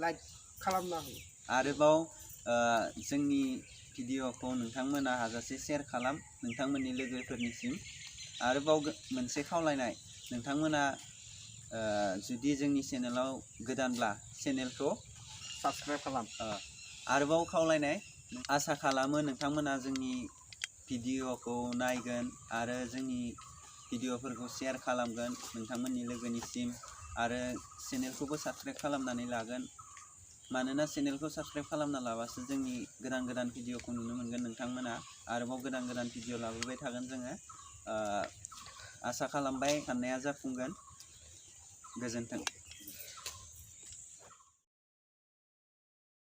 Like खालामना हो आरोबाव जोंनि भिडिअखौ नोंथांमोना हाजासे शेयार खालाम नोंथांमोननि लोगोफोरनिसिम आरोबाव मोनसे खावलायनाय नोंथांमोना जुदि जोंनि चेनेलाव गोदानब्ला चेनेलखौ साबस्क्राइब खालाम आरोबाव खावलायनाय आसा खालामो नोंथांमोना जोंनि भिडिअखौ नायगोन आरो जोंनि भिडिअफोरखौ शेयार खालामगोन नोंथांमोननि लोगोनिसिम आरो चेनेलखौबो साबस्क्राइब खालामनानै लागोन मानोना चेनेलखौ साबस्क्राइब खालामना लाबासो जोंनि गोदान गोदान भिडिअखौ नुनो मोनगोन नोंथांमोना आरोबाव गोदान गोदान भिडिअ लाबोबाय थागोन जोङो आसा खालामबाय साननाया जाफुंगोन गोजोन्थों।